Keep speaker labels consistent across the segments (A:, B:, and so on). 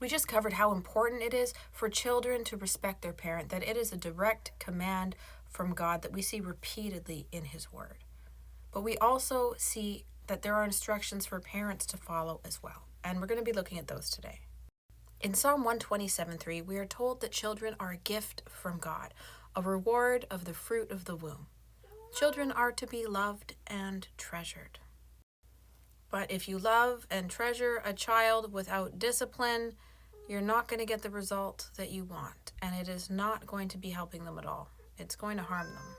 A: We just covered how important it is for children to respect their parent, that it is a direct command from God that we see repeatedly in His Word. But we also see that there are instructions for parents to follow as well, and we're going to be looking at those today. In Psalm 127:3, we are told that children are a gift from God, a reward of the fruit of the womb. Children are to be loved and treasured. But if you love and treasure a child without discipline, you're not going to get the result that you want, and it is not going to be helping them at all. It's going to harm them.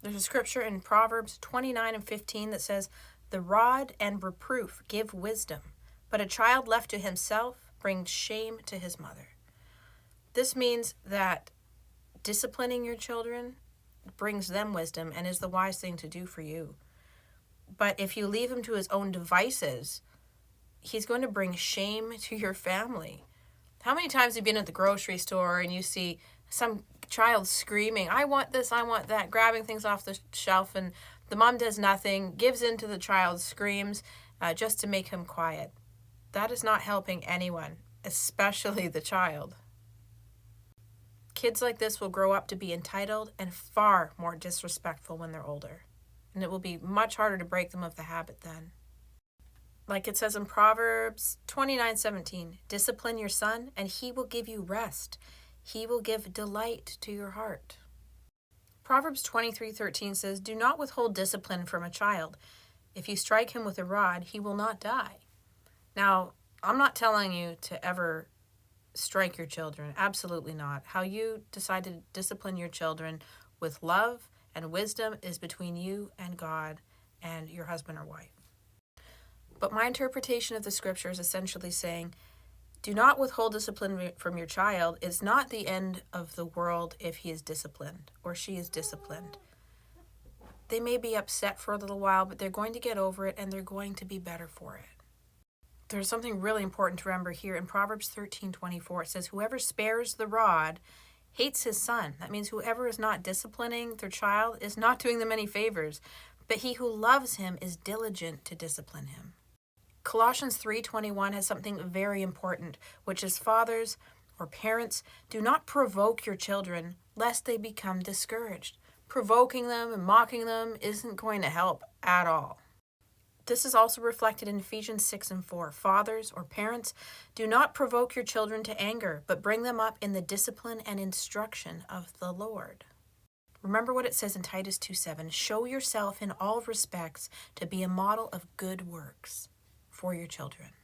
A: There's a scripture in Proverbs 29:15 that says, "The rod and reproof give wisdom, but a child left to himself brings shame to his mother." This means that disciplining your children brings them wisdom and is the wise thing to do for you. But if you leave him to his own devices, he's going to bring shame to your family. How many times have you been at the grocery store and you see some child screaming, "I want this, I want that," grabbing things off the shelf, and the mom does nothing, gives in to the child's screams just to make him quiet? That is not helping anyone, especially the child. Kids like this will grow up to be entitled and far more disrespectful when they're older. And it will be much harder to break them of the habit then. Like it says in Proverbs 29:17, "Discipline your son, and he will give you rest. He will give delight to your heart." Proverbs 23:13 says, "Do not withhold discipline from a child. If you strike him with a rod, he will not die." Now, I'm not telling you to ever strike your children. Absolutely not. How you decide to discipline your children with love and wisdom is between you and God and your husband or wife. But my interpretation of the scripture is essentially saying, do not withhold discipline from your child. It's not the end of the world if he is disciplined or she is disciplined. They may be upset for a little while, but they're going to get over it and they're going to be better for it. There's something really important to remember here in Proverbs 13:24. It says, "Whoever spares the rod hates his son." That means whoever is not disciplining their child is not doing them any favors, but he who loves him is diligent to discipline him. Colossians 3:21 has something very important, which is, fathers or parents, do not provoke your children lest they become discouraged. Provoking them and mocking them isn't going to help at all. This is also reflected in Ephesians 6:4. Fathers or parents, do not provoke your children to anger, but bring them up in the discipline and instruction of the Lord. Remember what it says in Titus 2:7. "Show yourself in all respects to be a model of good works for your children."